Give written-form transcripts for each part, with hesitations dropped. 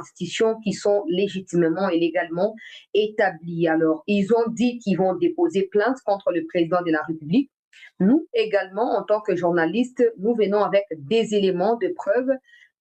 institutions qui sont légitimement et légalement établies. Alors, ils ont dit qu'ils vont déposer plainte contre le président de la République. Nous également, en tant que journalistes, nous venons avec des éléments de preuve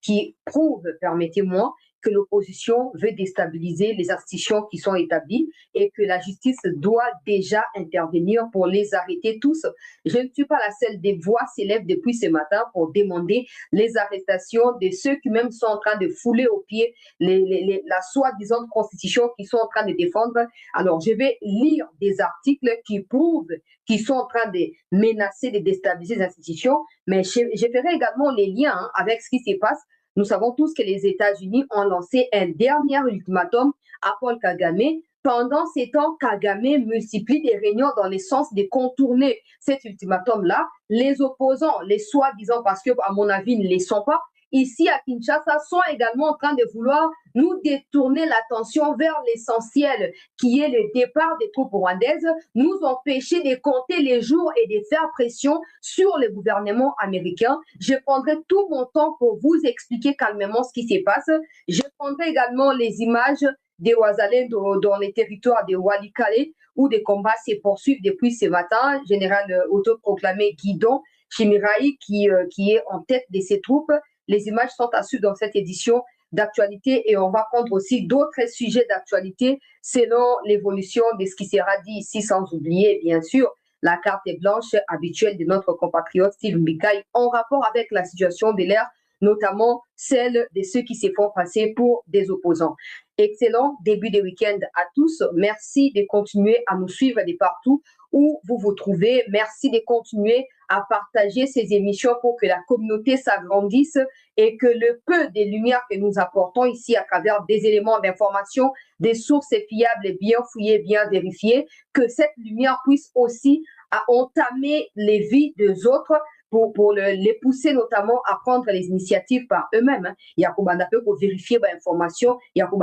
qui prouvent, permettez-moi, que l'opposition veut déstabiliser les institutions qui sont établies et que la justice doit déjà intervenir pour les arrêter tous. Je ne suis pas la seule, des voix s'élèvent depuis ce matin pour demander les arrestations de ceux qui même sont en train de fouler aux pieds la soi-disant constitution qu'ils sont en train de défendre. Alors, je vais lire des articles qui prouvent qu'ils sont en train de menacer, de déstabiliser les institutions, mais je ferai également les liens avec ce qui se passe. Nous savons tous que les États-Unis ont lancé un dernier ultimatum à Paul Kagame. Pendant ces temps, Kagame multiplie des réunions dans le sens de contourner cet ultimatum-là. Les opposants, les soi-disant, parce que à mon avis, ils ne les sont pas, ici à Kinshasa, sont également en train de vouloir nous détourner l'attention vers l'essentiel, qui est le départ des troupes rwandaises, nous empêcher de compter les jours et de faire pression sur le gouvernement américain. Je prendrai tout mon temps pour vous expliquer calmement ce qui se passe. Je prendrai également les images des Wazalendo dans les territoires de Walikale, où des combats se poursuivent depuis ce matin. Général autoproclamé Guidon Chimiraï, qui est en tête de ces troupes. Les images sont à suivre dans cette édition d'actualité et on va prendre aussi d'autres sujets d'actualité selon l'évolution de ce qui sera dit ici, sans oublier, bien sûr, la carte blanche habituelle de notre compatriote Steve Mbikaï en rapport avec la situation de l'air, notamment celle de ceux qui se font passer pour des opposants. Excellent début de week-end à tous. Merci de continuer à nous suivre de partout où vous vous trouvez. Merci de continuer à partager ces émissions pour que la communauté s'agrandisse et que le peu de lumière que nous apportons ici à travers des éléments d'information, des sources fiables, bien fouillées, bien vérifiées, que cette lumière puisse aussi entamer les vies des autres pour les pousser notamment à prendre les initiatives par eux-mêmes. Il y a pour vérifier l'information, il y a pour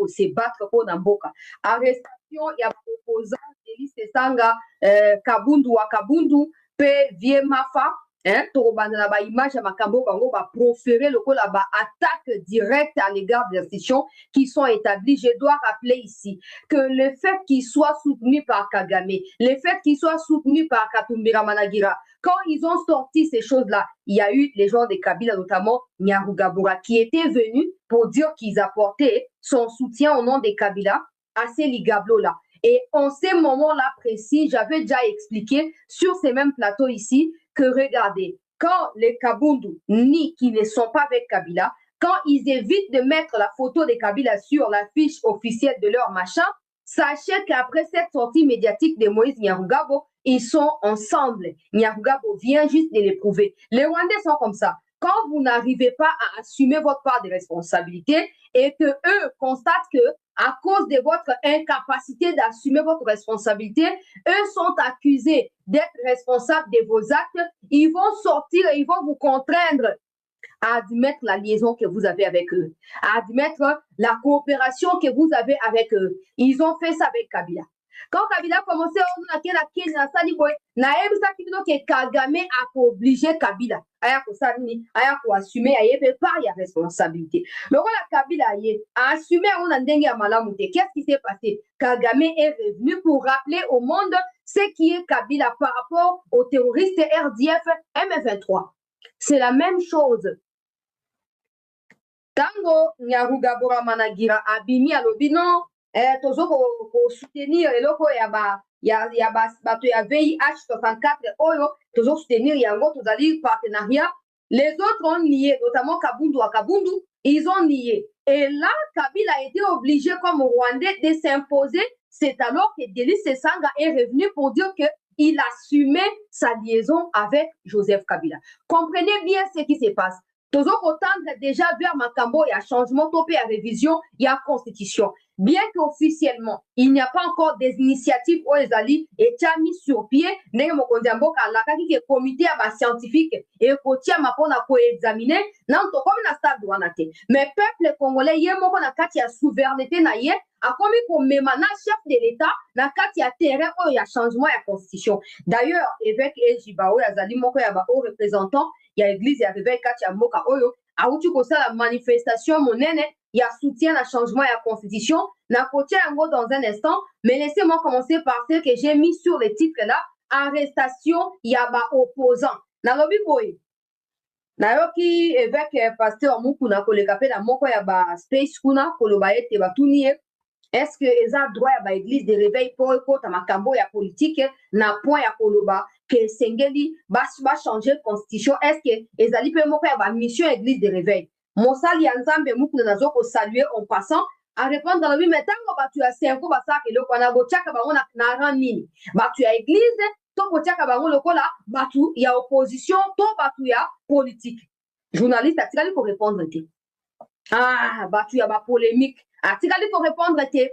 se battre pour Namboka. Arrestation, il y a opposant Delis Sanga, Kabundu wa Kabundu, pe vie mafa, torobanda na ba image ya makambo bango ba proférer le la ba attaque directe à l'égard des institutions qui sont établies. Je dois rappeler ici que le fait qu'ils soient soutenus par Kagame, le fait qu'ils soient soutenus par Katumbira Managira, quand ils ont sorti ces choses-là, il y a eu les gens de Kabila, notamment Nyarugabura, qui étaient venus pour dire qu'ils apportaient son soutien au nom des Kabila à ces Ligablo-là. Et en ces moments-là précis, j'avais déjà expliqué sur ces mêmes plateaux ici que regardez, quand les Kabundu, ni qui ne sont pas avec Kabila, quand ils évitent de mettre la photo de Kabila sur la fiche officielle de leur machin, sachez qu'après cette sortie médiatique de Moïse Nyarugabo, ils sont ensemble. Nyarugabo vient juste de les prouver. Les Rwandais sont comme ça. Quand vous n'arrivez pas à assumer votre part de responsabilité et que eux constatent que à cause de votre incapacité d'assumer votre responsabilité, eux sont accusés d'être responsables de vos actes, ils vont sortir et ils vont vous contraindre à admettre la liaison que vous avez avec eux, à admettre la coopération que vous avez avec eux. Ils ont fait ça avec Kabila. Quand Kabila a commencé à Kenya, que Kagame a obligé Kabila à assumer la responsabilité. Le rôle de Kabila a assumé qu'est-ce qui s'est passé? Kagame est revenu pour rappeler au monde ce qui est Kabila par rapport aux terroristes RDF M23. C'est la même chose. Tango Nyarugabura Managira abimi alobino tozo ko soutenir eloko ya bato ya VIH 64 oyo tozo soutenir yango tozali partenariat. Les autres ont nié, notamment Kabundu à Kabundu, ils ont nié. Et là, Kabila a été obligé comme Rwandais de s'imposer. C'est alors que Delis Sanga est revenu pour dire qu'il assumait sa liaison avec Joseph Kabila. Comprenez bien ce qui se passe. Toujours autant déjà vers Makambo, il y a changement, topé, il y a révision, il y a constitution. Bien qu'officiellement, il n'y a pas encore des initiatives où les alliés et mis sur pied, n'est-ce pas, comité scientifique et côté pour examiner, non, comme na stade douanate. Mais peuple congolais, il y a une souveraineté naïe, a commis comme même chef de l'État, na kati ya terrain où il y a changement, il y a constitution. D'ailleurs, évêque Ejibao, il y a représentant, il y a l'église, il y a évêque Katia Moka Oyo, auti kosala manifestation monene ya soutien na changement ya constitution na kotia yango dans un instant, mais laissez-moi commencer par ce que j'ai mis sur le titre là, arrestation ya ba opposant nalobi boye nayoki évêque pasteur mukuna koleka pe na moko ya ba space kuna koloba ete batuni ye est-ce que eza droit ya ba église de réveil po ekota makambo ya politique na point ya koloba que sengeli ba changer constitution est-ce que ezali pe moko ya ba mission église de réveil mosali ya nzambe mukuna nazo ko saluer en passant à répondre à lui mais tango batu ya senko basaka eloko wana botiaka bango na rang nini batu ya église to botiaka bango lokola batu ya opposition to batu ya politique journaliste atikali ko répondre te ah batu ya ba polémique atikali ko répondre te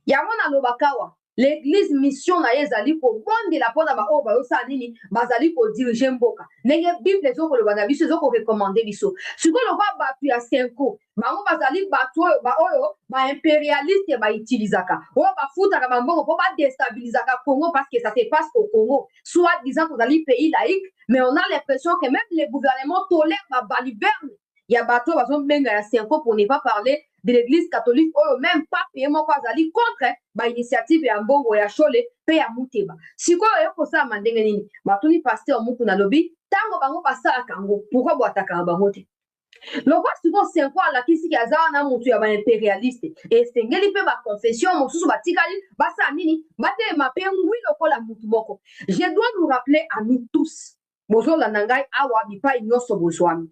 yango nalobaka wa l'église mission na ye ezali kobondela mpona baoyo bayosala nini bazali kodirige mboka ndenge bible ezokoloba na biso ezokorekomande biso sikoyo lokwa bato ya senko bango bazali bato oyo baoyo baimpérialiste baitilizaka oyo bafutaka bambongo mpo badestabilizaka congo parce que ça se passe au congo soit disant kozali pays laïque mais on a l'impression que même les gouvernements tolèrent babaliberne ya bato bazobenga ya senko pour ne pas parler de l'église catholique oyo même pas paye moko azali contre bainitiative ya mbongo ya shole mpe ya muteba sikoyo oyokosalama ndenge nini batuni paster muku nalobi ntango bango basalaka yango pourkui bwataka na bango te lokwa sikoyo senko alakisiki aza wana motu ya baimpérialiste esengeli mpe baconfession mosusu batikali basala nini batelema mpe ngwi lokola mutu moko je dois nous rappeler à nous tous bozolanda ngai awa bipai nyonso bozwami.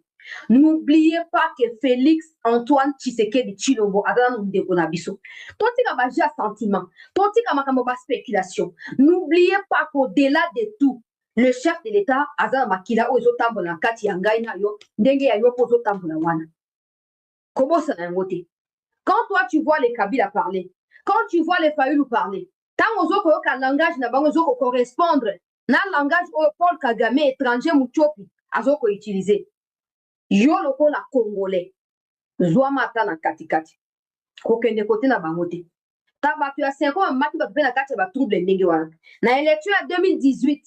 N'oubliez pas que Félix Antoine Tshisekedi Tshilombo a un ndeko na biso. Totika baja sentiment, totika makambo ba spéculation. N'oubliez pas qu'au-delà de tout, le chef de l'État azana makila ozo tambola kati ya ngai na yo, ndenge ya yo pozo tambola wana. Comment ça n'a voté? Quand toi tu vois les Kabila parler, quand tu vois les Fayulu parler, tant ozo ko ka langage na bango ozo ko correspondre na langage o Paul Kagame étranger muchopi azo ko utiliser. Yo lokola congolais zwa mata na katikati kokende kote na bango te ta bato ya 5 ans maki bato pe na kati ya batrouble ndenge wana na élection ya 2018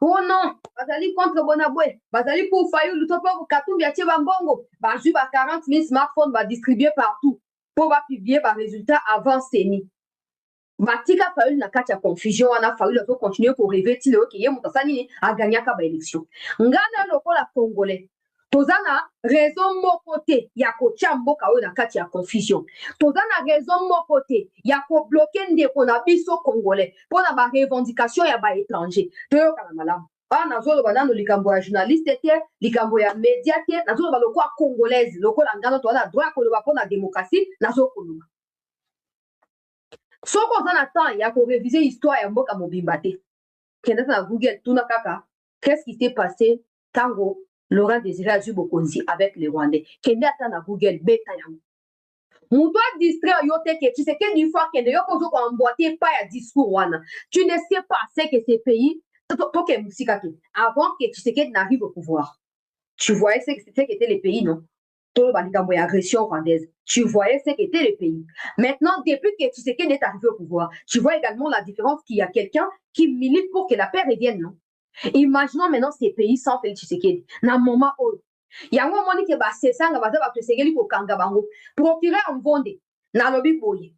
oh non bazali contre Bonabwe bazali pour Fayulu to po Katumbi atie bambongo bazwi ba 40 000 smartphones ba distribuer partout pour ba publier ba résultat avant seni batika Fayulu na kati ya confusion wana Fayulu azo continuer ko rêver ti le ye muta sani a gagnaka ba élection ngana lokola congolais tozana raison moko te ya kotia mboka oyo na kati ya confusion tozana raison moko te ya kobloke ndeko na biso congolais mpona barevendication ya baétranger toyokana malamu wana nazoloba nano likambo ya journaliste te likambo ya média te nazoloba lokola congolaise lokola ngano toza na droit ya koloba mpona démocratie nazokoloba soko oza na temps ya korevise histoire ya mboka mobimba te kende na google tuna kaka qu'est-ce qui s'est passé tango Laurent Désiré Azui Bokonzi avec les Rwandais. Kende ata na Google beta yango. Muto distrait yo te ke tu sais que une fois kende yo kozo ko emboîter pas ya discours wana. Tu ne sais pas c'est que ces pays to ke musika ke avant que tu sais que n'arrive au pouvoir. Tu voyais ce que c'était qu'étaient les pays non. To ba likambo ya agression rwandaise. Tu voyais ce qu'étaient les pays. Maintenant depuis que tu sais que est arrivé au pouvoir, tu vois également la différence qu'il y a quelqu'un qui milite pour que la paix revienne non. Imaginons maintenant ces pays sans Félix Tshisekedi. Na moment où yango moni ke ba sesanga baza ba tsengeli ko kanga bango. Procureur Mvonde na lobi boye.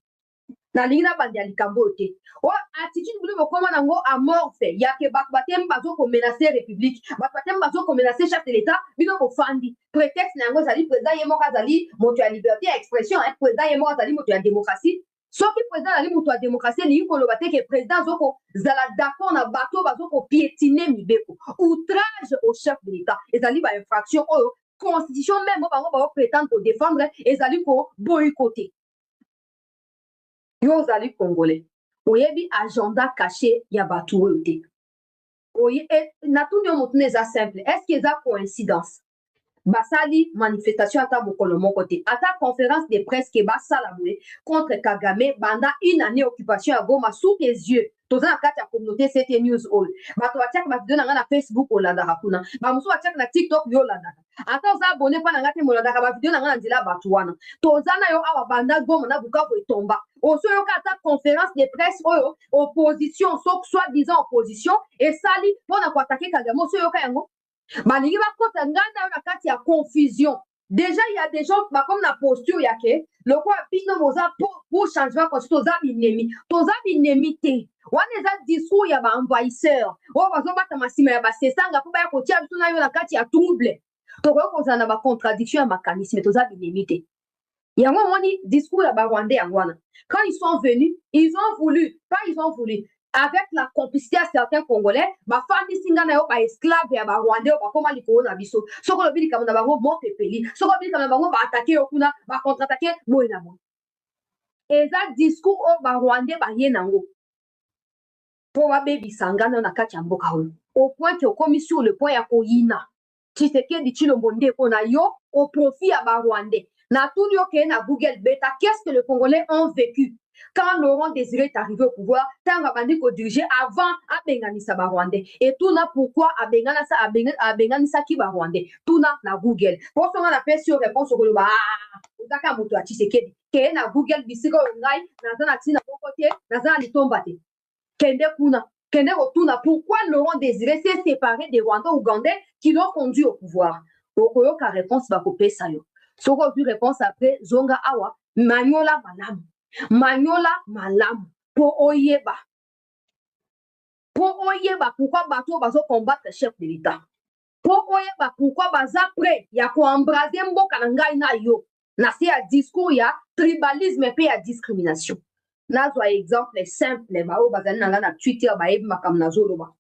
Na lingina bandi ya likambo te. O attitude bulu bokoma nango amorphe ya ke batem bazo ko menacer république. Batem bazo ko menacer chef de l'état bino ko fandi. Prétexte nango zali président yemo kazali moto ya liberté d'expression, président yemo kazali moto ya démocratie. Soki président ali moto ya démocratie li koloba te ke président zoko zala d'accord na bato bazoko piétiner mibeko outrage au chef de l'état ezali ba infraction oyo constitution même bango ba prétendre ko défendre ezali ko boycotter yo zali congolais oyebi agenda caché ya bato oyo te oye na tout le monde eza simple est-ce que eza coïncidence basali manifestation ata mokolo moko te ata conférence de presse ke basala boye contre Kagame banda une année occupation ya Goma sous tes yeux toza na kati ya communauté CT News oyo bato batiaka bavideo na nga na Facebook olandaka kuna bamosusu batiaka na TikTok yo olandaka ata oza abone mpa na nga te molandaka bavideo na nga na nzela ya bato wana toza na yo awa banda Goma na Bukavu etomba osoyoka ata conférence de presse oyo opposition soit disant opposition esali mpona koatake Kagame osoyoka yango balingi bakota nganda oyo na kati ya confusion Déjà, il y a des gens, comme la posture, il y a que, le quoi, bino moza pour changement, parce que toza binemi te. On est à discours, il y a un envahisseur. On va se battre ma sima, c'est ça, on va côté, on a eu la carte, il y a trouble. Donc, on a une contradiction, un mécanisme, toza binemi te. Il y a un moment, discours, il y a Rwandais, quand ils sont venus, ils ont voulu, avec la complicité à certains Congolais, famille singa na yo ba esclave ya ba Rwandais ba koma likolo na biso. Soko lobi kama na bango mo pepeli. Soko lobi kama na bango ba attaquer yo kuna, ba contre-attaquer boy na mo. Eza discours o ba Rwandais ba ye nango. Po ba bebi sangana na kati ya mboka oyo. Au point que okomi sur le point ya koyina. Tshisekedi Tshilombo ndeko na yo au profit ya ba Rwandais. Na tout yo ke na Google beta, qu'est-ce que les Congolais ont vécu? Quand Laurent Désiré est arrivé au pouvoir, Tanga Bandi ko dirigé avant Abenganisa Rwandais. Et tout na pourquoi Abenganisa ki Rwandais. Tout na Google. Pour ce qu'on appelle sur réponse au Goloba, Udaka Moto Tshisekedi. Ke na Google bisiko ngai, nazana tina côté, nazana litombate. Kende kuna. Kende rotuna. Pourquoi Laurent Désiré s'est séparé des Rwandais ougandais qui l'ont conduit au pouvoir? Okoyo ka réponse va couper ça yo. Soko plus réponse après Zonga Awa, Manyola Malam. Manyola Malam. Pour Oyeba. Pour Oyeba, pourquoi bateau bazo combattre le chef de l'État? Pour Oyeba, pourquoi baza prêt? Ya ko embraser mboka na ngai na yo. Na se ya discours ya tribalisme pe ya discrimination. Nazwa exemple simple, bao bazali na nga na Twitter ba yebi makam na zoloba.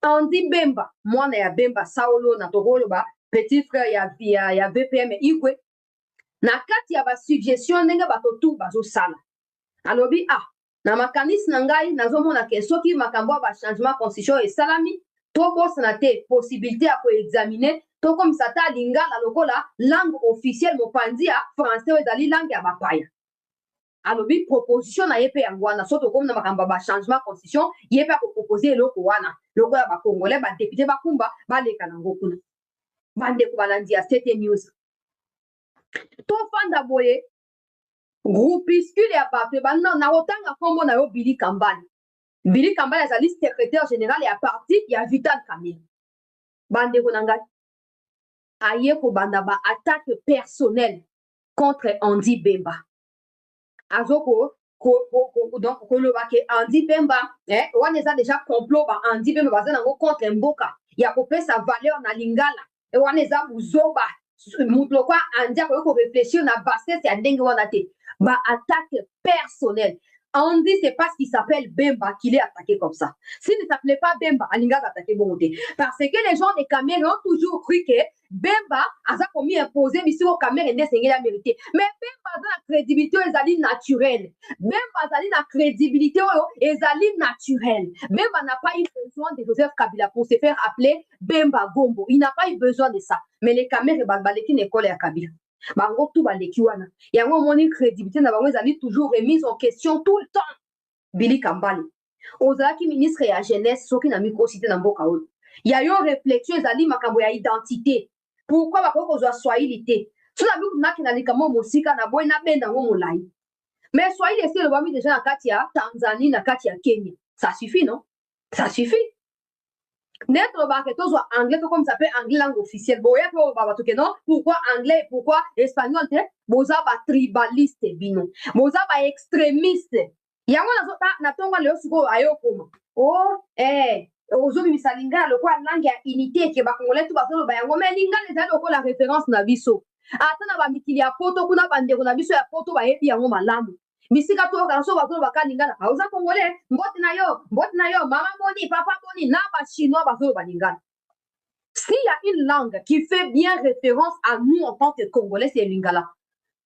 Andy Bemba, mwana ya Bemba Saulo na tokoloba, petit frère ya VPM Igwe. Na kati ya ba suggestion ndenge bato tu bazo sala. Alobi na makanisi na ngai nazomona ke soki makambo ba changement constitution et salami to bosana te possibilité ya ko examiner to comme ça ta lingala lokola langue officielle mopanzi ya français ezali langue ya bapaya. Alobi proposition na yepe yango wana soto comme na makambo ba changement constitution yepe ko proposer eloko wana lokola ba congolais ba député bakumba baleka nango kuna. Bande ko balandi ya CT News. To fanda boye groupuscule ya bato na otanga kombo na yo Billy Kambale. Billy Kambale azali secrétaire général ya parti ya Vital Kamerhe. Bandeko na ngai aye ko banda ba attaque personnelle contre Andy Bemba. Azoko donc koloba ke Andy Bemba wana eza déjà complot ba Andy Bemba baza nango contre mboka ya kopesa valeur na lingala wana eza buzoba mutu kwa Andy akoki réfléchir na bassesse ya ndenge wana te. Bah, attaque personnelle. Andy, c'est parce qu'il s'appelle Bemba qu'il est attaqué comme ça. S'il ne s'appelait pas Bemba, Alinga va attaquer Bongoté. Parce que les gens des Cameroun ont toujours cru que Bemba a commis imposé, mais si au Cameroun, il a mérité. Mais Bemba a la crédibilité, ils allaient naturelle. Bemba a la crédibilité, ils allaient naturelle. Bemba n'a pas eu besoin de Joseph Kabila pour se faire appeler Bemba Gombo. Il n'a pas eu besoin de ça. Mais les Cameroun, ils n'école à Kabila. Bango tout baleki wana yango moni crédibilité na bango ezali toujours remise en question tout le temps. Billy Kambale ozalaki ministre ya jeunesse soki na microcité na mboka oyo ya yo réflexion ezali makambo ya identité pourquoi bakoki kozwa swahili te so na biku naki na likambo mosika na boye na benda ngo molai mais swahili esi elobami déjà na kati ya Tanzanie na kati ya Kenya ça suffit non ça suffit. N'être baké soit anglais comme ça peut anglais langue officielle boye pour baba to non pourquoi anglais pourquoi espagnol te boza ba tribaliste bino boza ba extrémiste yango na tonga le suko ayokoma ozobi bisalinga le quoi langue ya unité ke ba congolais tout ba solo ba yango mais linga les a la référence na biso ata na ba mikili ya poto kuna bandeko na biso ya poto ba yebi yango malamu. Misika to kanso ba baka lingana auza congolais mboti na yo mama boni papa boni na ba chinois ba lingana. S'il y a une langue qui fait bien référence à nous en tant que congolais c'est le lingala.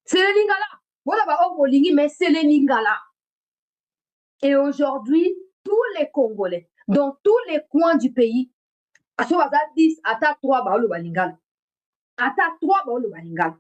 C'est le lingala. Voilà ba obolingi mais c'est le lingala. Et aujourd'hui tous les congolais dans tous les coins du pays à so baza 10 ata 3 ba lingala. Ata 3 ba lingala.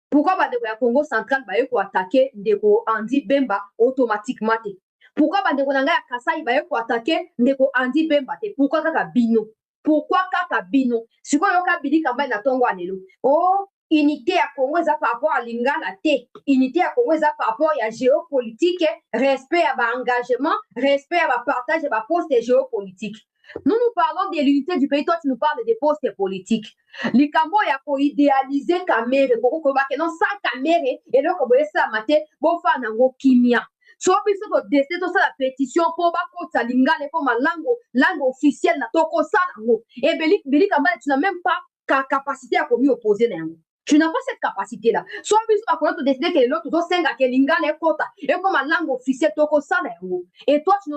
Pourquoi bandeko ya Congo central baye ko attaquer ndeko Andy Bemba automatiquement te? Pourquoi bandeko na ngai ya Kasai baye ko attaquer ndeko Andy Bemba te? Pourquoi kaka bino? Pourquoi kaka bino? Siko yoka Billy Kambale na tongo anelo. Oh, unité ya Congo eza par rapport à lingala te. Unité ya Congo eza par rapport à géopolitique, respect à ba engagement, respect à ba partage à ba poste géopolitique. Nous parlons de l'unité du pays, toi tu nous parles des postes politiques. Likambo ya ko idéaliser kamere ko ko ba non sans kamere et donc boye ça maté bo fa nango kimia. So biso to décider to la pétition pour ba ko lingala comme langue officielle na toko ça nango. Et beli kamba tu n'as même pas capacité à commis opposer nango. Tu n'as pas cette capacité-là. Soit biso ba ko to décider que l'autre to senga ke lingala kota et comme langue officielle toko ça nango. Et toi tu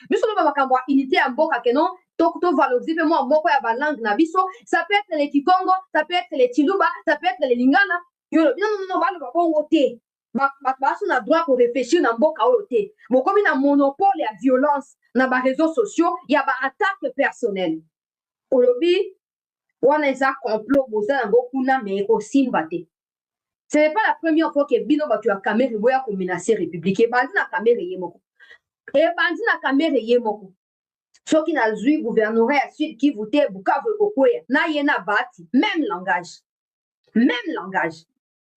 biso no ba kamba unité à mboka que non to valoriser moi moko ya langue na biso, ça peut être les Kikongo, ça peut être les Chiluba, ça peut être les Lingala. Non, ba bongo te. Ba na droit pour réfléchir na mboka oyo te. Bo comme na monopole ya violence na ba réseaux sociaux, ya ba attaque personnelle. Olobi wana eza complot boza na bokuna mais ko simba te. Ce n'est pas la première fois que bino ba tu a caméra boya ko menacer république. E bandi na caméra yemoko. E bandi na caméra yemoko. Soki na zui gouvernorat ya Sud Kivu te Bukavu Kokoya na yena bati même langage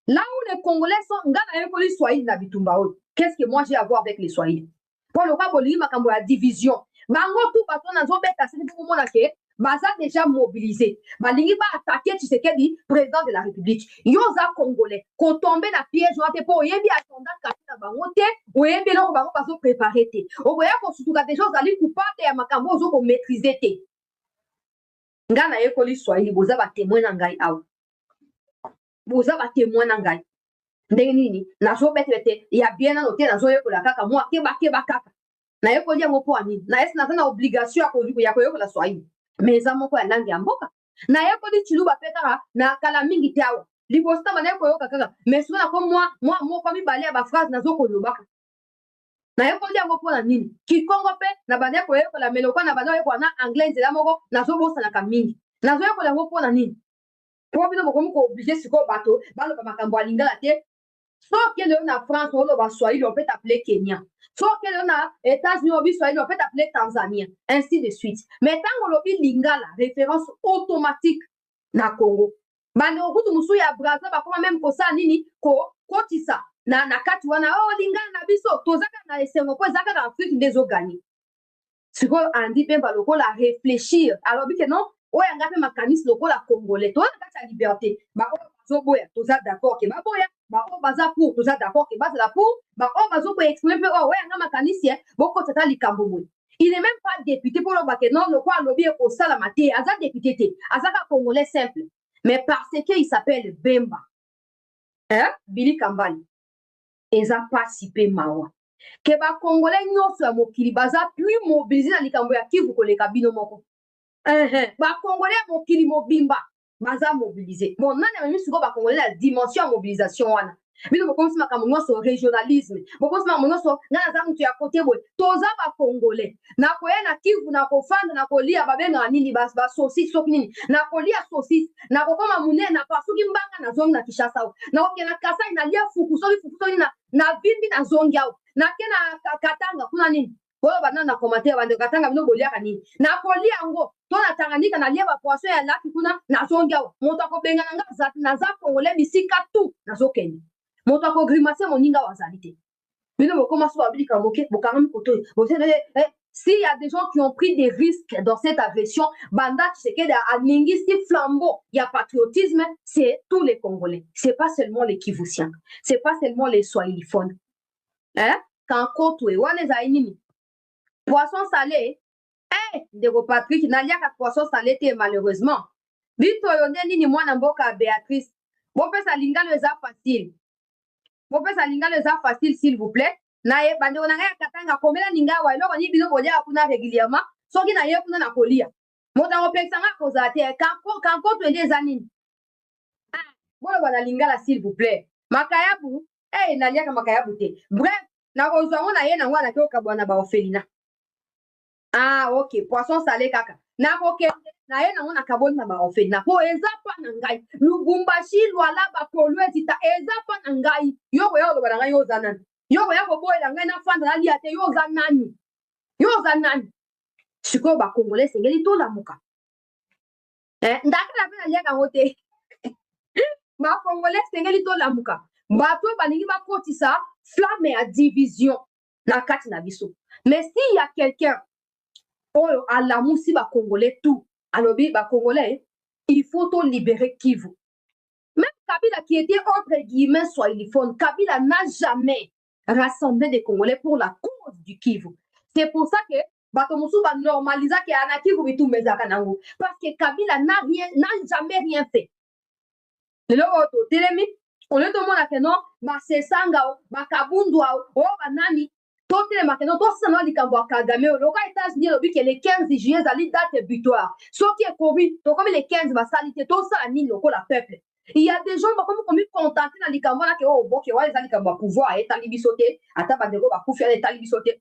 là où les Congolais sont ngana yeko li Swahili na bitumba oyo qu'est-ce que moi j'ai à voir avec les Swahili pour le cas bolingi makambo ya division bango tout bato na zo beta sini pour mona ke baza déjà mobilisé balingi ba attaquer Tshisekedi président de la République yoza Congolais ko tomber na piège wate po yebi agenda kati na bango te oyebi loko bango bazo préparer te oboya ko sutuka déjà ozali coupable ya makambo ozo ko maîtriser te ngana yekoli Swahili boza ba témoin na ngai awa boza ba témoin na ngai ndenge nini nazo bete ya bien na noté nazo yekola kaka moi keba kaka na yekoli yango po ani na esi naza na obligation ya koyekola Swahili mais eza moko ya langue ya mboka na yekoli Chiluba pe kaka na kala mingi te awa liboso tamba na yekoyoka kaka mais soki nako moko mibale ya baphrase nazo kolobaka na yekoli yango mpona nini Kikongo mpe na banda yekoyekola meloko na banda yekola na anglais nzela moko nazobosanaka mingi nazoyekola yango mpona nini po bino bokomi kooblige sikoyo bato baloba makambo ya lingala te soki leo na France oloba Swahili on peut t'appeler Kenya soki leo na États-Unis obi Swahili on peut t'appeler Tanzania ainsi de suite mais ntango olobi lingala référence automatique na Congo bande okutu mosusu ya Brazza bakoma même kosala nini kotisa na kati wana lingala na biso tozaka na esengo mpo eza kaka Afrique nde ezoganye sikoyo andi mpe balokola réfléchir alobi ke non oyo anga mpe makanisi lokola congolais toza na kati ya liberté baoyo bazoboya toza d'accord ke baboya baoyo baza pour toza d'accord ke bazala pour baoyo bazokoexprime mpe oyo anga makanisi bokota ta likambo boye il n'est même pas député mpo loba ke non lokwa alobi ekosalama te aza député te aza ka congolais simple mais parce que il s'appelle Bemba Billy Kambali eza pasi mpe mawa ke bacongolais nyonso ya mokili baza plus mobilisé na likambo ya Kivu koleka bino moko bacongolais ya mokili mobimba baza mobilisé bon nani amemi sikoyo bacongolais na dimension ya mobilisation wana bino bokomisi makambo nyonso régionalisme bokomisi makambo nyonso nga naza moto ya kote boye toza bacongolais nakoya na Kivu nakofanda nakolia babengaka nini basosisi soki nini nakolia sosisi nakokoma monene napasuki mbanga nazongi na Kinshasa nakokende na Kasai nalia fuku soki na vimbi nazongi awa nake na Katanga kuna nini oyo bana na commentaire bande Katanga bino boliaka nini nakolia yango to na Tanganyika nalia bapoisson ya laki kuna nazongi awa moto akobengana nga naza congolais bisika tu nazokende moto akogrimase moninga wazali te bino bokoma so babilika moke bokangami koto s'il y a des gens qui ont pris des risques dans cette agression banda Tshisekedi alingisi flambeau il y a patriotisme c'est tous les Congolais c'est pas seulement les Kivusiens c'est pas seulement les Swahiliphones quand kotwe wana ezali nini poisson salé ndeko Patrick naliaka poisson salé te malheureusement bito oyo nde nini mwana mboka Béatrice bopesa lingalo eza facile bopesa lingalo eza facile s'il vous plaît na ye bandeko na ngai ya Katanga komela ninga wa eloko nini bino boliaka kuna régulièrement soki na ye kuna na kolia moto akopekisa nga kozala te kanko twende eza nini boloba na lingala s'il vous plaît makayabu naliaka makayabu te bref nakozwa ngo na ye nango anake okabwa na baorphelina ok poisson salé kaka nakokende na ye nango nakaboli na baorphelina mpo eza mpa na ngai Lubumbashi Lwala Bakolwezi ta eza mpa na ngai yo koya koloba na ngai yo oza nani yo koya koboyela ngai nafanda nalia te yo oza nani sikoyo bacongolais esengeli tolamuka ndakala mpe naliaka yango te bacongolais esengeli tolamuka bato oyo balingi bakotisa flamme ya division na kati na biso mais s'il y a quelqu'un oyo alamusi ba Congolais tout. Alobi ba Congolais, il faut tout libérer Kivu. Même Kabila qui était entre guillemets swahiliphone, Kabila n'a jamais rassemblé des Congolais pour la cause du Kivu. C'est pour ça que Batomusu va normaliser que Anakivu et tout Mezakanango. Parce que Kabila n'a jamais rien fait. Le auto, Telemi, on est tout le monde à Kenon, Sesanga, Bakabundwa, oh, Banani, tout le monde à Kenon, tout ça, on a Kagame, le roi États-Unis, que les 15 juillet, ça date butoir. Ce qui est Covid, donc comme les 15 va s'aliter, tout ça, ni le peuple. Il y a des gens qui sont contentés dans les Cambodges qui ont le pouvoir, et talibisoté, à Tabadego, à Koufia, et talibisoté.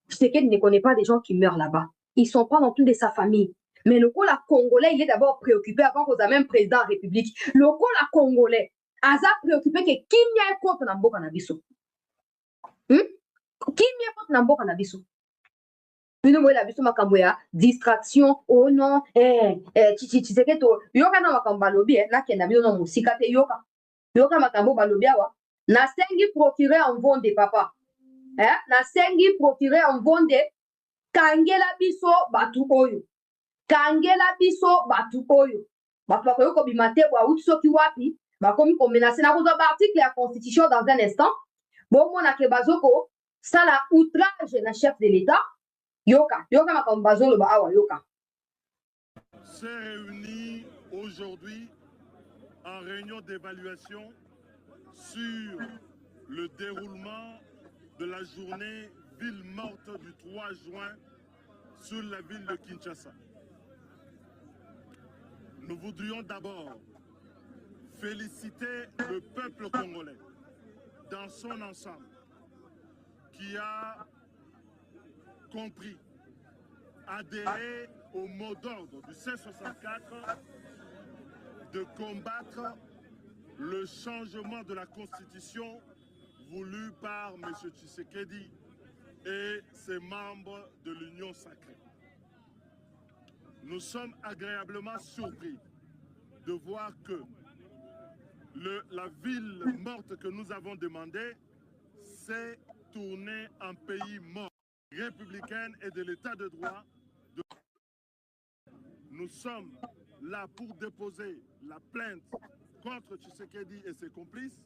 C'est qu'elle ne connaît pas des gens qui meurent là-bas. Ils ne sont pas non plus de sa famille. Mais le coup, la Congolais, il est d'abord préoccupé avant qu'on ait même président de la République. Le coup, la Congolais, Aza préoccupé que qui n'y a contre Nambo Canabiso. Qui n'y a contre Nambo Canabiso. Une fois la biso makamboya distraction oh non tu sais que to yoka na makamba lobi na kenda bino no musika te yoka makambo balobi awa na sengi procurer en vonde papa na sengi procurer en vonde kangela biso batu oyo batu bakoyo ko bimate wa utso ki wapi bakomi ko menacer na ko ba article la constitution dans un instant bon mona ke bazoko ça la outrage na chef de l'état yoka makambazo lo ba awa yoka s'est réuni aujourd'hui en réunion d'évaluation sur le déroulement de la journée ville morte du 3 juin sur la ville de Kinshasa. Nous voudrions d'abord féliciter le peuple congolais dans son ensemble qui a compris, adhéré au mot d'ordre du C64 de combattre le changement de la constitution voulu par M. Tshisekedi et ses membres de l'Union sacrée. Nous sommes agréablement surpris de voir que la ville morte que nous avons demandée s'est tournée en pays mort républicaine et de l'état de droit. Nous sommes là pour déposer la plainte contre Tshisekedi et ses complices.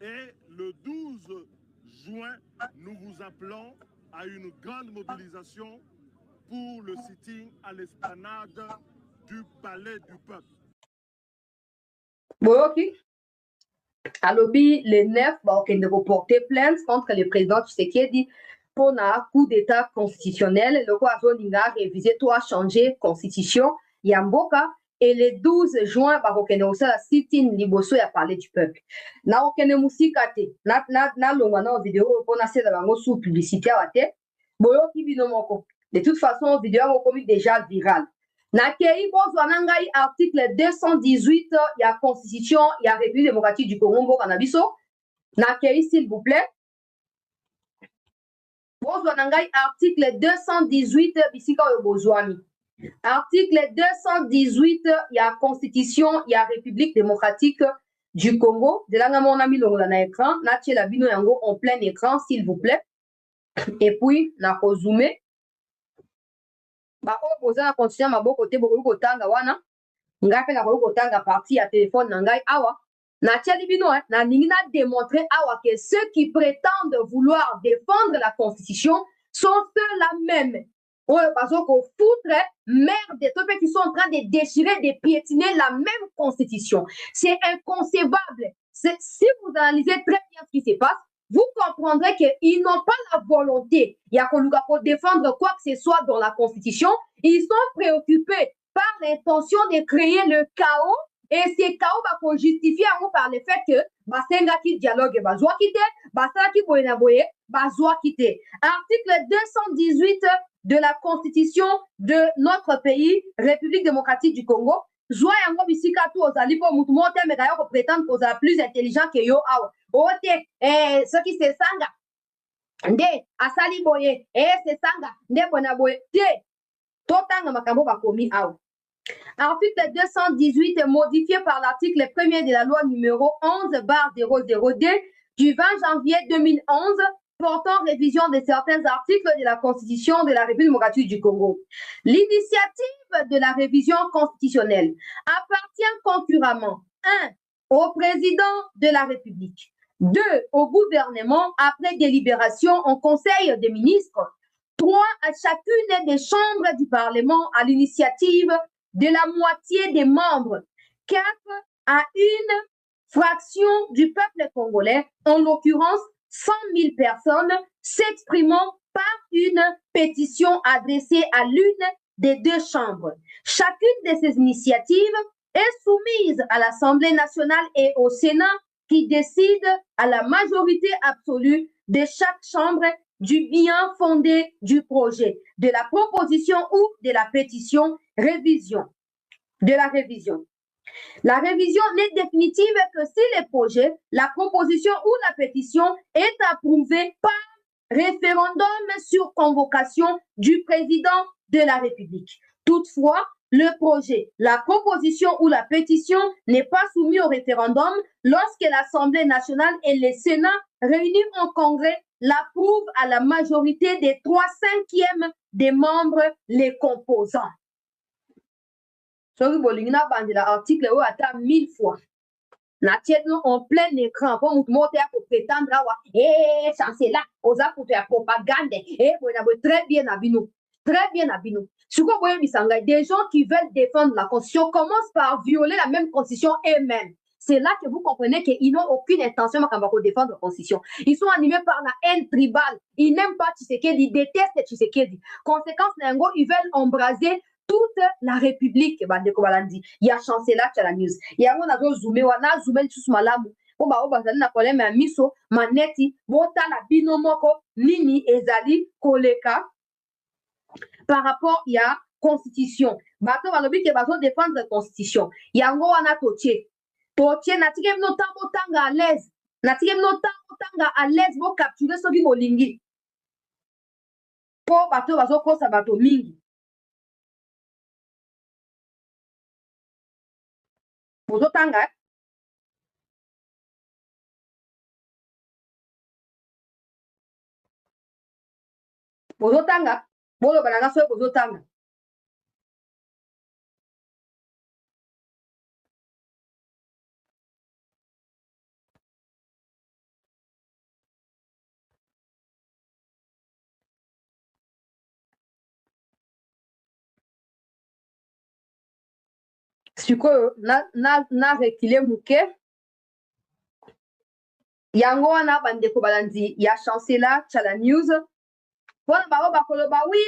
Et le 12 juin, nous vous appelons à une grande mobilisation pour le sitting à l'esplanade du Palais du Peuple. Bon, ok. À l'objet, les 9, qui ont reporté plainte contre le président Tshisekedi pour un coup d'état constitutionnel. Le roi Zoninga révisé, toi, changer constitution, Yamboka. Et le 12 juin, on a aussi la sitting liboso à parler du peuple. Na okene musika te, na longwana vidéo, on a fait la sous publicité à te. Boyo ki bino moko. De toute façon, vidéo a commis déjà viral. Na kei bozwanangai article 218, il y a constitution, il y a République démocratique du Congo, Canabiso. Na kei, s'il vous plaît. Bozwanangai article 218, bisika oyo bozwani. Article 218, il y a Constitution, il y a République démocratique du Congo. De là, on a mis le écran. Là, tu la bino yango en plein écran, s'il vous plaît. Et puis, on a zoomé. Bah, on pose la Constitution, ma bon côté, beaucoup de temps, wana. On a fait la beaucoup de temps, partie à téléphone, nangai, awa. Na tchali bino, na ningina démontré, awa, que ceux qui prétendent vouloir défendre la Constitution sont ceux-là même. Parce qu'on foutre merde des trucs qui sont en train de déchirer, de piétiner la même constitution. C'est inconcevable. Si vous analysez très bien ce qui se passe, vous comprendrez qu'ils n'ont pas la volonté. Il y a qu'on défendre quoi que ce soit dans la constitution. Ils sont préoccupés par l'intention de créer le chaos. Et ce chaos va qu'on justifie par le fait que Basenga qui dialogue bazwa quitte, Basala qui boyenaboye, bazwa quitte. Article 218 de la constitution de notre pays, République démocratique du Congo. Joie yango bisika tu ozali po mutu mote mais d'ailleurs on prétend qu'on est plus intelligent que yo awa. Ote ce qui se sanga. Nde asali boye se sanga nde bona boye te. Totanga makambo bakomi awa. Article 218 est modifié par l'article 1er de la loi numéro 11/002 du 20 janvier 2011 portant révision de certains articles de la Constitution de la République démocratique du Congo. L'initiative de la révision constitutionnelle appartient concurremment 1. Au président de la République, 2. Au gouvernement après délibération en Conseil des ministres, 3. à chacune des chambres du Parlement à l'initiative de la moitié des membres, 4. à une fraction du peuple congolais, en l'occurrence 100 000 personnes, s'exprimant par une pétition adressée à l'une des deux chambres. Chacune de ces initiatives est soumise à l'Assemblée nationale et au Sénat qui décide à la majorité absolue de chaque chambre du bien fondé du projet, de la proposition ou de la pétition révision. La révision n'est définitive que si le projet, la proposition ou la pétition est approuvé par référendum sur convocation du président de la République. Toutefois, le projet, la proposition ou la pétition n'est pas soumis au référendum lorsque l'Assemblée nationale et le Sénat réunis en congrès l'approuvent à la majorité des 3/5 des membres les composants. Soki bolingi na bandela article oyo ata 1000 fois. Na tiedno en plein écran pour mutu moto ya ko prétendre awa chancela oza kutu ya propagande boyna boy très bien à bino. Très bien à bino. Suko boye bisanga des gens qui veulent défendre la constitution commencent par violer la même constitution eux-mêmes. C'est là que vous comprenez qu'ils n'ont aucune intention de défendre la constitution. Ils sont animés par la haine tribale. Ils n'aiment pas Tshisekedi, ils détestent Tshisekedi. Conséquence, ils veulent embraser toute la République. Il y a chancela la news. Il y a un zoomé, wana zoomé sous malamu. Na problème à miso, maneti, bota la binomoko, nini ezali koleka par rapport il y a constitution. Bato balobi ke bazo défendre la constitution. Yango wana totie. Totie natike no tambo tanga à l'aise. Natike no tambo tanga à l'aise bo capturer soki bolingi. Po bato bazo kosa bato mingi. Bozo tanga. Bozo tanga. Bolo bananga so bozo tanga. Sikoyo na rekile muke yango wana bandeko balandi ya chancela chala news oui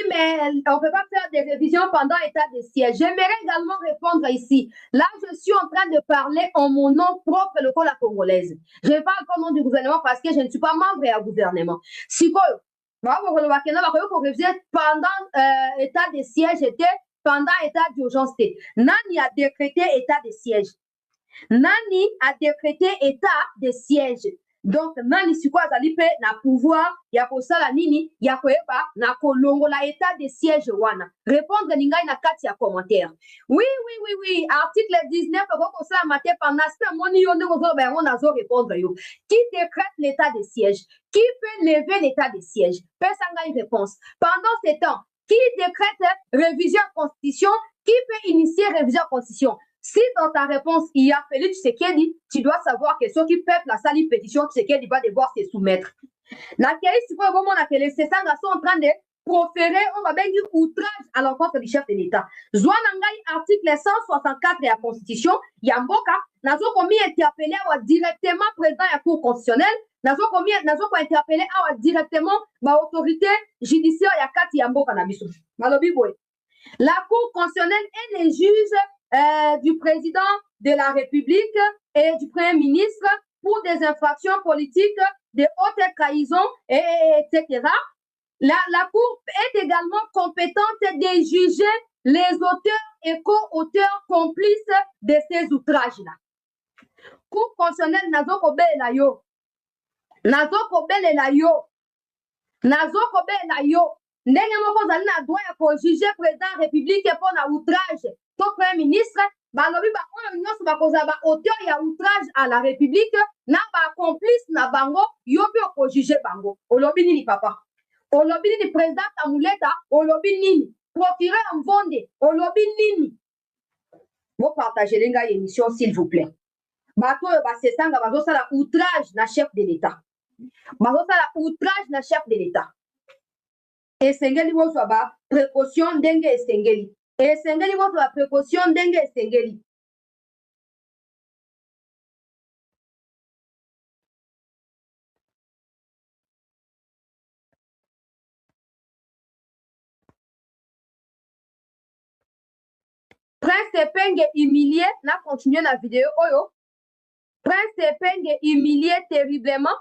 mais on peut pas faire des révisions pendant état de siège. J'aimerais également répondre ici. Là je suis en train de parler en mon nom propre le la congolaise. Je parle pas au nom du gouvernement parce que je ne suis pas membre du gouvernement. Sikoyo pendant état de siège était pendant état d'urgence. Nani a décrété état de siège. Nani a décrété état de siège. Donc, nani si quoi azali pe na pouvoir ya kosala nini ya koyeba na kolongola état de siège wana. Répondre ningai na kati ya commentaire. Oui. Article 19 kosala maté pendant ce moni yo ndeko zo ba on azo répondre yo. Qui décrète l'état de siège? Qui peut lever l'état de siège? Pesanga une réponse. Pendant ce temps, qui décrète révision constitution? Qui peut initier révision constitution? Si dans ta réponse, il y a Félix Tshisekedi, tu dois savoir que ceux qui peuvent la salle pétition, Tshisekedi va devoir se soumettre. C'est ça, sont en train de proférer, on va bien dire, outrage à l'encontre du chef de l'État. Zouanangai, article 164 de la Constitution, Yamboka, nazo komi interpellé directement président de la Cour constitutionnelle, nazo interpellé directement l'autorité judiciaire Yakati Yamboka Nabiso. La Cour constitutionnelle et les juges du président de la République et du Premier ministre pour des infractions politiques, de haute trahison, etc. La Cour est également compétente de juger les auteurs et co-auteurs complices de ces outrages-là. Cour constitutionnelle nazo kobela yo. Nazo kobela yo. Ndenge moko zali na droit ya ko juger président de la République pour na outrage. Ton Premier ministre, balobi baoyo nyonso bakozala baauteur ya outrage à la République na bacomplice na bango yo mpe okojuge bango. Olobi nini papa? Olobi nini président Tamuleta? Olobi nini procureur Mvonde? Olobi nini? Vous partagez les gars émission s'il vous plaît. Bato oyo basesanga bazosala outrage na chef de l'État. Bazosala outrage na chef de l'État. Esengeli bozwa ba précaution ndenge esengeli. Esengeli bozwa ba précaution ndenge esengeli. Prince Epenge humilié, n'a continué la vidéo. Oyo. Prince Epenge humilié terriblement.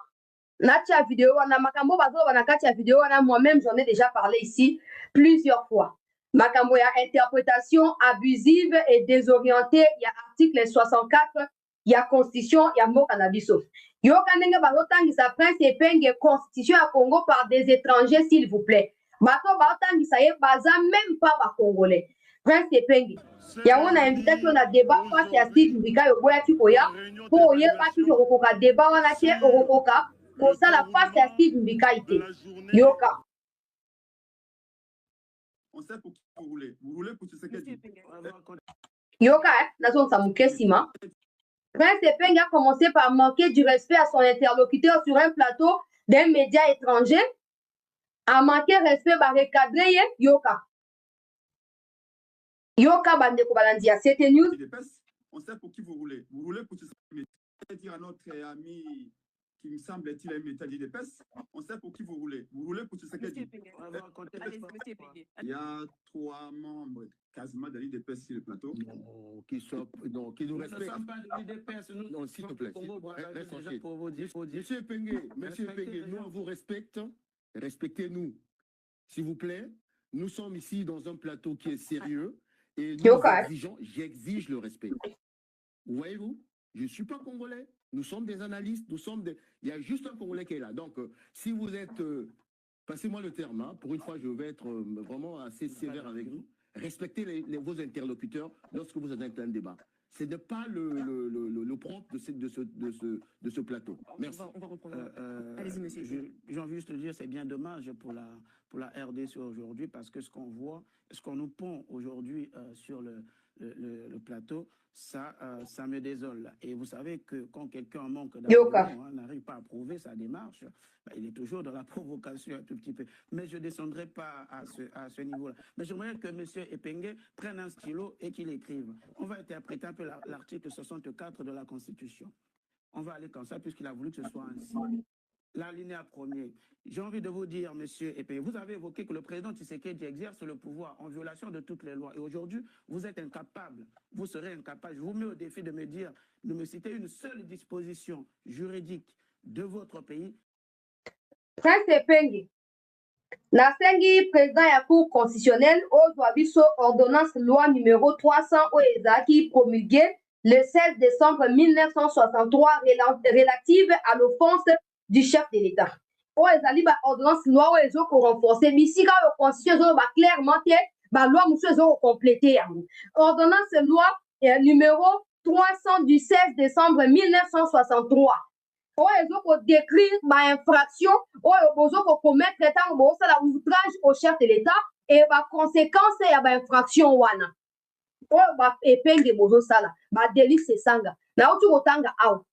Natia vidéo, na makambo bazo banakati vidéo, moi-même j'en ai déjà parlé ici plusieurs fois. Makambo ya interprétation abusive et désorientée, il y a article 64, il y a constitution, il y a mot cannabiso. Yo kanenge bazo tangisa Prince Epenge constitution à Congo par des étrangers s'il vous plaît. Bato bazo tangisa ye baza même pas ba congolais. Prince Epenge yango na invitation na débat face à Steve Mbika yo boya tikoya po ye pa ki okoka débat wana te okoka pour ça la face à Steve Mbika ite yoka. On sait pour qui vous roulez. Vous roulez pour Tshisekedi. Yoka nazo samuke sima. Prince Epenge a commencé par manquer du respect à son interlocuteur sur un plateau d'un média étranger. A manqué respect ba recadrer yoka. Yoka bandeko balandia, c'était news. On sait pour qui vous roulez. Vous roulez pour Tshisekedi. Dire à notre ami qui me semble être un métallier d'épaisse, on sait pour qui vous roulez. Vous roulez pour Tshisekedi. Il y a 3 membres quasiment de l'IDPS sur le plateau. Non, qui nous respectent. Non, s'il te plaît. Monsieur Epenge, nous on vous respecte. Respectez-nous, s'il vous plaît. Nous sommes ici dans un plateau qui est sérieux. Et nous j'exige le respect. Voyez-vous, je ne suis pas congolais. Nous sommes des analystes, il y a juste un Congolais qui est là. Donc, si vous êtes, passez-moi le terme, hein, pour une fois, je vais être vraiment assez sévère avec vous. Respectez vos interlocuteurs lorsque vous êtes dans un débat. Ce n'est pas le propre de ce plateau. Merci. On va reprendre. Allez-y, monsieur. J'ai envie juste de dire, c'est bien dommage pour la RDC aujourd'hui, parce que ce qu'on voit, ce qu'on nous pond aujourd'hui sur le plateau, ça me désole. Et vous savez que quand quelqu'un manque d'arguments, n'arrive pas à prouver sa démarche, il est toujours dans la provocation un tout petit peu. Mais je ne descendrai pas à ce niveau-là. Mais j'aimerais que M. Epenge prenne un stylo et qu'il écrive. On va interpréter un peu l'article 64 de la Constitution. On va aller comme ça, puisqu'il a voulu que ce soit ainsi. L'alinéa premier. J'ai envie de vous dire, monsieur Epenge, vous avez évoqué que le président Tshisekedi exerce le pouvoir en violation de toutes les lois. Et aujourd'hui, vous êtes incapable, vous serez incapable. Je vous mets au défi de me citer une seule disposition juridique de votre pays. Prince Epenge, nasengi président ya cour constitutionnelle ozwa biso ordonnance loi numéro 300 oezaki promulguée le 16 décembre 1963 relative à l'offense du chef de l'État. Oezali ba ordonnance loi oezo ko renforcer misika o constitution ba clairement te ba loi musu ezo compléter yango. Ordonnance loi numéro 300 du 16 décembre 1963. Oezo ko décrire ba infraction oezo ko commettre tant bo ça la outrage au chef de l'État et ba conséquence ya ba infraction wana. Ba Epenge bozo sala ba délit c'est sanga. Na otu otanga aw.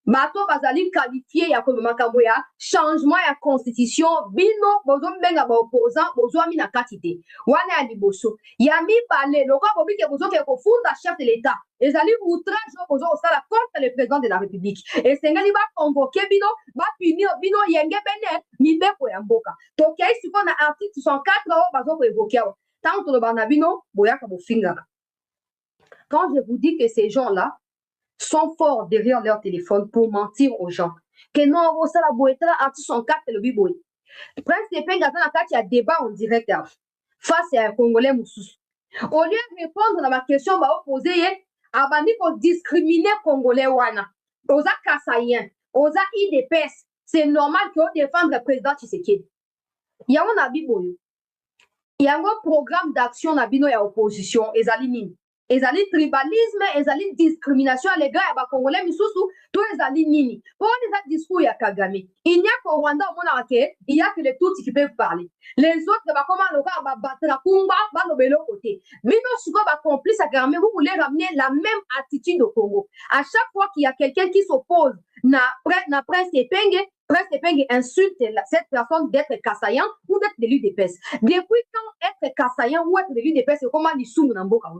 Bato bazali qualifié ya comme makambo ya changement ya constitution bino bozo mbenga ba opposant bozo ami na katité wana ya liboso ya mi balé loko bobike bozo ke kofunda chef de l'État ezali outrage bozo osala contre le président de la République et sengali ba convoquer bino ba punir bino yenge bene mibeko ya mboka to kei siko na article 64 bazo ko évoquer tant to bana bino boya ka bofinga. Quand je vous dis que ces gens-là sont forts derrière leur téléphone pour mentir aux gens. Que non, ça la boîte là, article 104 le biboy. Prince Epenge a un débat en direct face à un Congolais moussous. Au lieu de répondre à ma question, bah opposé, abandi pour discriminer Congolais wana. Oza Kassayen, oza IDPS, c'est normal que défendre le président Tshisekedi. Yango na biboy. Yango programme d'action na bino ya opposition ezali nini. ezali tribalisme, ezali discrimination à l'égard ya Congolais misusu, to ezali nini. Pour les discours ya Kagame, il n'y a qu'au Rwanda au monde il y a que les Tutsis qui peuvent parler. Les autres ba comment le gars ba battre kumba ba no belo côté. Mais non suko ba complice à Kagame, vous voulez ramener la même attitude au Congo. À chaque fois qu'il y a quelqu'un qui s'oppose na Prince Epenge insulte cette personne d'être Kassayan ou d'être de l'UDPS. Depuis quand être Kassayan ou être de l'UDPS, c'est comment ils sont dans Mboka?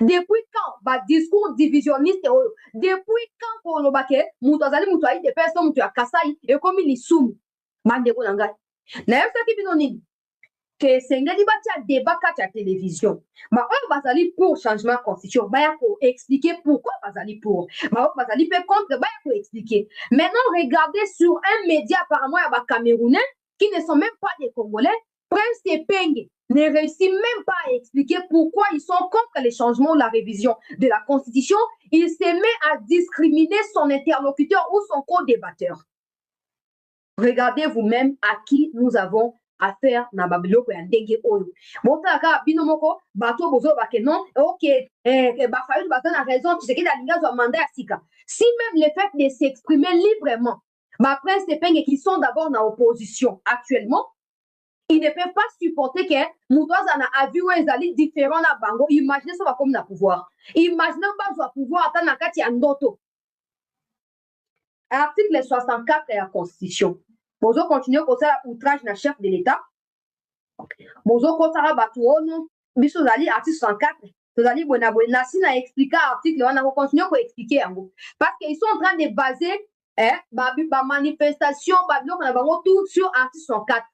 Depuis quand ba discours divisionniste depuis quand pour le baquet mutazali mutuai de personnes mutu ya Kasai et comme il soum mandeko nanga na yesa ki bino nini que sengeli batia débat à télévision ma on bazali pour changement constitution ba ya ko expliquer pourquoi bazali pour ma on bazali pe contre ba ya ko expliquer maintenant regardez sur un média apparemment ya ba Camerounais qui ne sont même pas des Congolais. Prince Epenge ne réussit même pas à expliquer pourquoi ils sont contre les changements ou la révision de la Constitution. Il se met à discriminer son interlocuteur ou son co-débatteur. Regardez vous-même à qui nous avons affaire na babiloko ya ndenge oyo. Botaka binomoko bato bozo bake non OK ba fayu bato na raison tu sais que la ligne doit mandat à sika. Si même le fait de s'exprimer librement, ba Prince Epenge qui sont d'abord dans opposition actuellement, ils ne peuvent pas supporter que Moutouazana a vu où ils allaient différents à Bango. Imaginez ça va comme na pouvoir. Imaginez pas ça pouvoir attendre Kati Andoto. Article 64 de la Constitution. Bozo continue comme ça outrage na chef de l'État. Bozo kotara batuono. Biso zali article 64. Tozali bona bona si na expliquer article on a continuer ko expliquer yango. Parce qu'ils sont en train de baser ba manifestation ba biloko na bango tout sur article 64.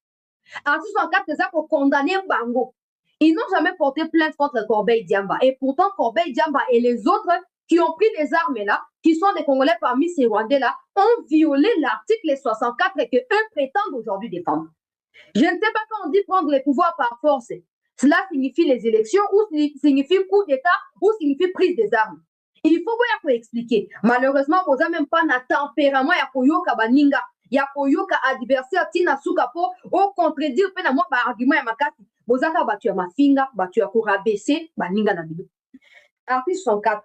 Article 64, c'est ça pour condamner Bango. Ils n'ont jamais porté plainte contre Corbeil Diamba. Et pourtant, Corbeil Diamba et les autres qui ont pris les armes là, qui sont des Congolais parmi ces Rwandais là, ont violé l'article 64 et qu'eux prétendent aujourd'hui défendre. Je ne sais pas quand on dit prendre les pouvoirs par force. Cela signifie les élections ou signifie coup d'État ou signifie prise des armes. Il faut bien expliquer. Malheureusement, vous n'avez même pas un tempérament ya koyoka baninga. Ya koyoka adversaire tina suka po au contredire pe na moi ba argument ya makati bozaka batu ya mafinga batu ya ko rabaisser baninga na bido. Article 64.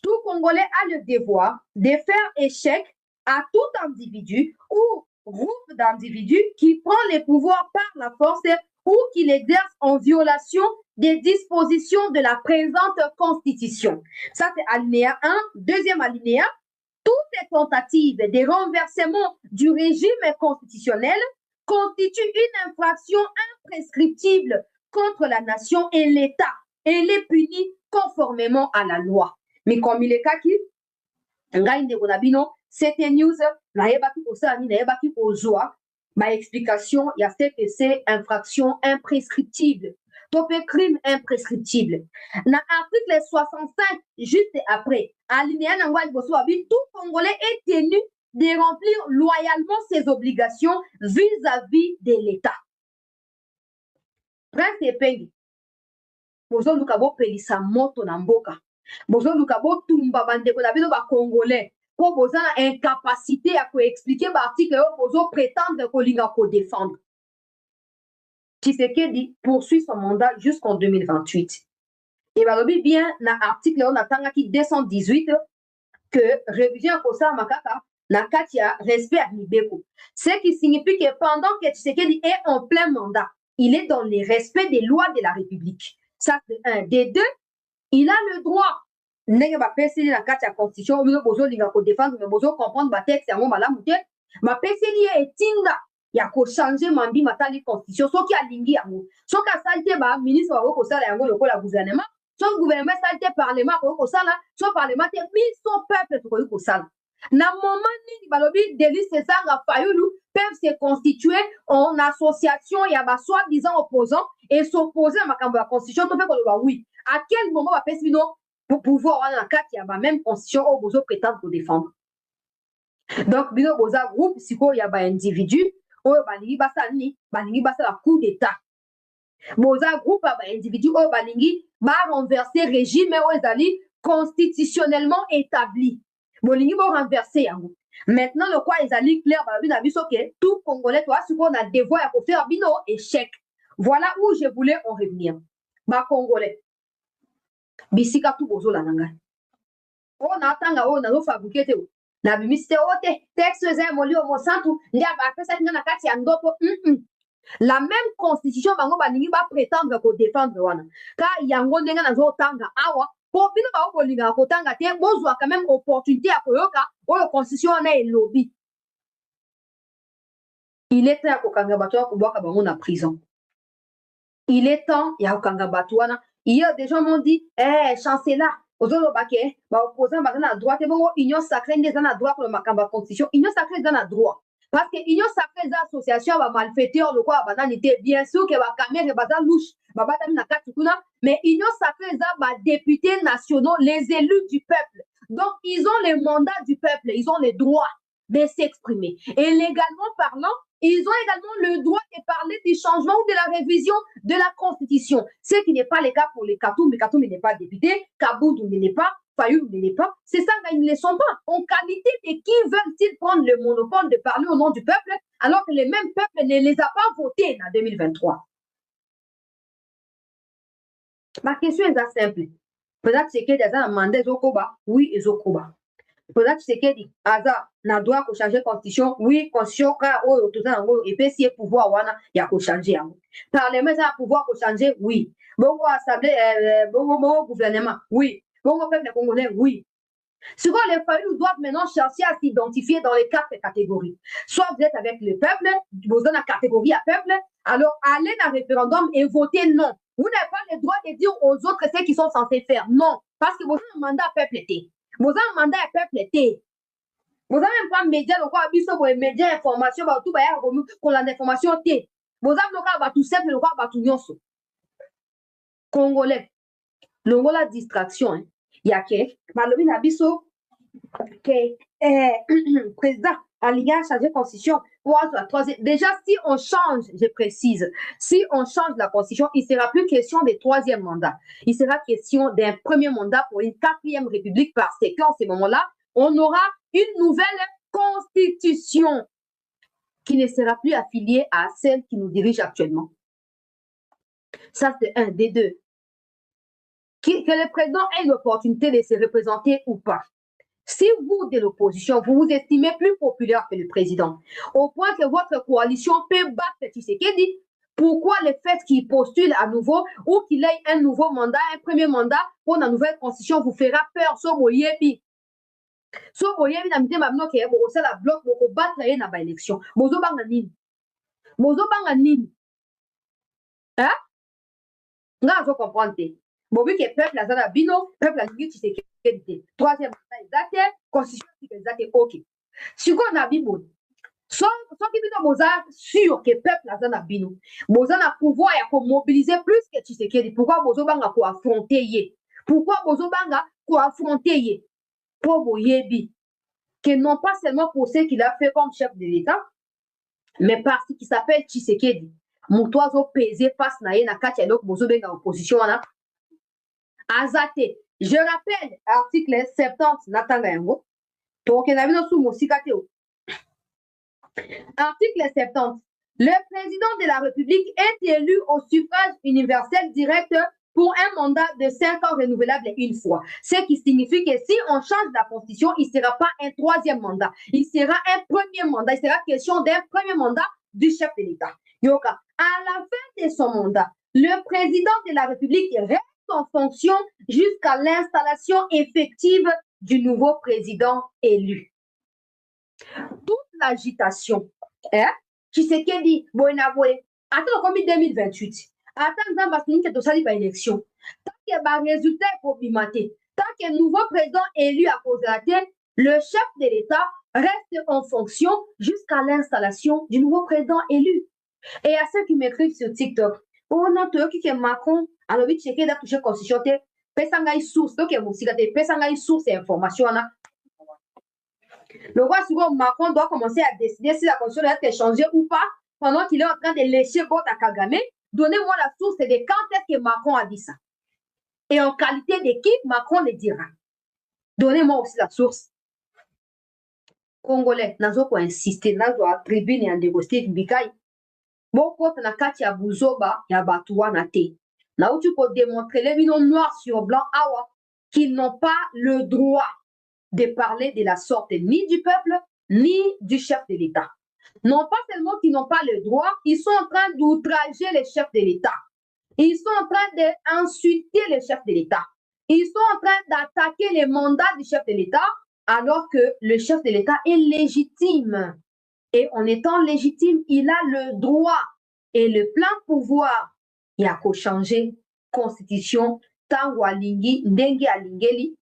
Tout Congolais a le devoir de faire échec à tout individu ou groupe d'individus qui prend les pouvoirs par la force ou qui l'exerce en violation des dispositions de la présente Constitution. Ça c'est alinéa 1. Deuxième alinéa. Toutes tentatives de renversement du régime constitutionnel constituent une infraction imprescriptible contre la nation et l'État. Et elle est punie conformément à la loi. Mais comme il est kaki, c'était news, ma explication, il y a fait que c'est infraction imprescriptible. Topé crime imprescriptible. Dans l'article 65, juste après, alinéa tout Congolais est tenu de remplir loyalement ses obligations vis-à-vis de l'État. Prince Epenge, bozo lukabo pelisa moto na mboka. Bozo lukabo tumba bandeko na bino ba Congolais. Pour bozo na incapacité à expliquer l'article bozo prétendre ko linga ko défendre. Tshisekedi poursuit son mandat jusqu'en 2028. Et balobi bien na article on attend qui 218 que révision pour ça makaka na katia respect à Nibeko. Ce qui signifie que pendant que Tshisekedi est en plein mandat, il est dans le respect des lois de la République. Ça c'est un. Des deux, il a le droit. Nenge ba peseli na katia constitution mino bozo linga ko défendre mais bozo comprendre ba texte yango malamu te. Ma peseli etinga ya ko changer mambi matali constitution soki alingi yango. Soki asalite ba ministre wa ko sala yango lokola gouvernement. Son gouvernement salite parlement ko sala, son parlement te son peuple ko sala. Na moment nini balobi Delis César Fayulu peuvent se constituer en association ya ba soi-disant opposants et s'opposer à makambo la constitution to pe ko ba oui. À quel moment va pesi bino pour pouvoir avoir la carte ya ba même constitution au bozo prétendre pour défendre. Donc bino boza groupe siko ya ba individu o balingi basa la coup d'état. Boza groupe ba individu o balingi ba renverser régime o ezali constitutionnellement établi. Bolingi bo renverser yango. Maintenant le quoi ezali clair ba bina biso que tout Congolais toi ce qu'on a devoir à faire bino échec. Voilà où je voulais en revenir. Ba Congolais bisika tu bozo la nanga o na tanga o na zo fabriquer te na bimiste o te texte za moli o mosantu ndia ba pesa na kati ya ndoko la même constitution bango balingi ba prétendre ko défendre wana ka yango ndenga na zo tanga awa po bino ba ko linga ko tanga te bozwa quand même opportunité ya koyoka o constitution na elobi. Il est temps ya kokanga bato ya kobwaka bango na prison. Il est temps ya kokanga bato wana. Hier des gens m'ont dit chancelier ozolobake ba opposant baza na droit te bongo union sacrée ndeza na droit pour makamba constitution union sacrée za na droit parce que union sacrée za association ba malfaiteur lokwa banani te bien sûr que ba caméra baza louche ba batami na kati kuna mais union sacrée za ba députés nationaux les élus du peuple donc ils ont les mandats du peuple ils ont les droits de s'exprimer et légalement parlant ils ont également le droit de parler du changement ou de la révision de la Constitution. Ce qui n'est pas le cas pour les Katoum. Katoum n'est pas député, Kaboudou ne l'est pas, Fayoum ne l'est pas. C'est ça, ils ne le sont pas. En qualité de qui veulent-ils prendre le monopole de parler au nom du peuple alors que le même peuple ne les a pas votés en 2023? Ma question est assez simple. Peut-être que c'est un mandat Zokoba, oui, et Zokoba. Peut-être que c'est Aza na droit de changer la constitution, oui, constitution, et puis si le pouvoir, il y a changer. Parlement, ça a pouvoir pour changer, oui. Bon, assemblée, bon, gouvernement, oui. Bon, peuple congolais, oui. Souvent, les familles doivent maintenant chercher à s'identifier dans les 4 catégories. Soit vous êtes avec le peuple, vous êtes dans la catégorie à peuple, alors allez dans le référendum et votez non. Vous n'avez pas le droit de dire aux autres ce qu'ils sont censés faire. Non, parce que vous avez un mandat à peuple. Vous avez un mandat à peuple. Vous avez même pas de médias, donc vous avez médias, information, tout qu'on a l'information. Vous avez tout simple, le roi tout nyonso. Congolais, le rôle de distraction, il y a que, malheureusement, Nabiso, que président, Aliga a changé la constitution. Déjà, si on change, je précise, si on change la constitution, il ne sera plus question de 3e mandat. Il sera question d'un premier mandat pour une 4e république parce qu'en ce moment-là, on aura une nouvelle constitution qui ne sera plus affiliée à celle qui nous dirige actuellement. Ça, c'est un des deux. Que le président ait l'opportunité de se représenter ou pas. Si vous, de l'opposition, vous vous estimez plus populaire que le président, au point que votre coalition peut battre Tshisekedi, pourquoi le fait qu'il postule à nouveau ou qu'il ait un nouveau mandat, un premier mandat pour la nouvelle constitution vous fera peur? So boyebi. So boyebi na mite mabno ke bo ça la bloc pour battre na ba élection. Bozo banga nini? Bozo banga nini? Hein? Nga zo comprendre. Bobi ke peuple azana bino, peuple alingi Tshisekedi. 3e mandat exact, constitution exact, ok. Si on a bino, sans qui bino boza sûr que peuple azana bino, boza na pouvoir ya ko mobiliser plus que Tshisekedi. Pourquoi bozo banga ko affronter ye? Pourquoi bozo banga ko affronter ye? Pour boyebi que non pas seulement pour ce qu'il a fait comme chef de l'État, mais parce qu'il s'appelle Tshisekedi. Moutoazo pesé face na ye na kati ya lok bozo benga opposition wana. Azate. Je rappelle article 70 Natanga yango. Donc on a vu sous mon sikateo. Article 70. Le président de la République est élu au suffrage universel direct pour un mandat de 5 ans renouvelable une fois. Ce qui signifie que si on change la constitution, il ne sera pas un 3e mandat. Il sera un premier mandat. Il sera question d'un premier mandat du chef de l'État. Yoka, à la fin de son mandat, le président de la République reste en fonction jusqu'à l'installation effective du nouveau président élu. Toute l'agitation, Tshisekedi, Boenabwe, attends comme 2028, attends dans la sali élection, tant qu'il y a un résultat pour bimater, tant qu'il y a un nouveau président élu à cause de la tête, le chef de l'État reste en fonction jusqu'à l'installation du nouveau président élu. Et à ceux qui m'écrivent sur TikTok, oh non, tu qui est Macron, alors oui, Tshisekedi a touché la constitution, pesanga source, donc il y a pesanga source et information. Le roi souvent Macron doit commencer à décider si la constitution doit être changée ou pas pendant qu'il est en train de lécher botte à Kagame. Donnez-moi la source de quand est-ce que Macron a dit ça. Et en qualité de qui Macron le dira. Donnez-moi aussi la source. Congolais, nazo ko insister, nazo a tribune en négocier bikai. Bon, quand on a kati ya buzoba, ya batuwa na te. Là où tu peux démontrer les millions noirs sur blanc, qu'ils n'ont pas le droit de parler de la sorte ni du peuple, ni du chef de l'État. Non pas seulement qu'ils n'ont pas le droit, ils sont en train d'outrager les chefs de l'État. Ils sont en train d'insulter les chefs de l'État. Ils sont en train d'attaquer les mandats du chef de l'État, alors que le chef de l'État est légitime. Et en étant légitime, il a le droit et le plein pouvoir. Il y a qu'à changer constitution, tango alingi, ndenge alingeli,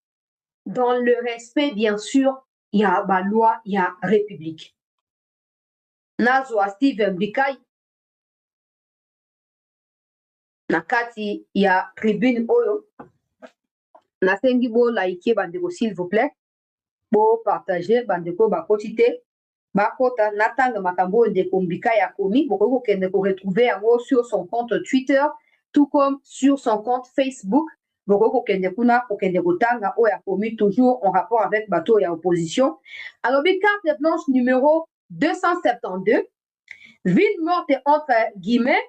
dans le respect, bien sûr, il y a la loi, il y a république. Nazwa Steven Bikai, nakati ya tribune oyo, nasengi bo like bandeko s'il vous plaît, bo partager bandeko ba quotité, ba kota natanga makambo ndeko Bikai ya komi, boko kende ko retrouver yango sur son compte Twitter, tout comme sur son compte Facebook. Boko kende kuna ko kende kotanga o ya komi toujours en rapport avec bateau et opposition. Alors carte blanche numéro 272, ville morte entre guillemets,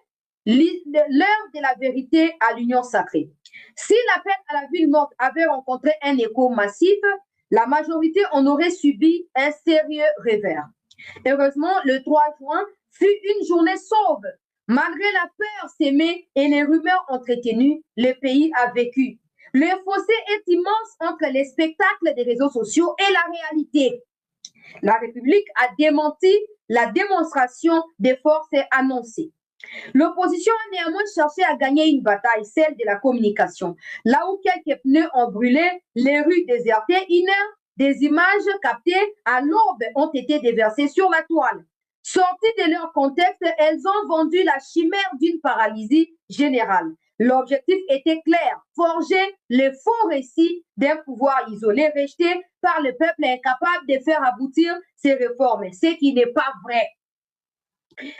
l'heure de la vérité à l'union sacrée. Si l'appel à la ville morte avait rencontré un écho massif, la majorité en aurait subi un sérieux revers. Heureusement, le 3 juin fut une journée sauve. Malgré la peur sémée et les rumeurs entretenues, le pays a vécu. Le fossé est immense entre les spectacles des réseaux sociaux et la réalité. La République a démenti la démonstration des forces annoncées. L'opposition a néanmoins cherché à gagner une bataille, celle de la communication. Là où quelques pneus ont brûlé, les rues désertées, des images captées à l'aube ont été déversées sur la toile. Sorties de leur contexte, elles ont vendu la chimère d'une paralysie générale. L'objectif était clair, forger le faux récit d'un pouvoir isolé, rejeté par le peuple incapable de faire aboutir ces réformes, ce qui n'est pas vrai.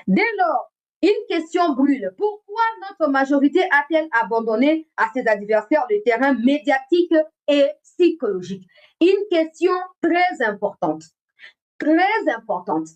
Dès lors, une question brûle. Pourquoi notre majorité a-t-elle abandonné à ses adversaires le terrain médiatique et psychologique? Une question très importante. Très importante.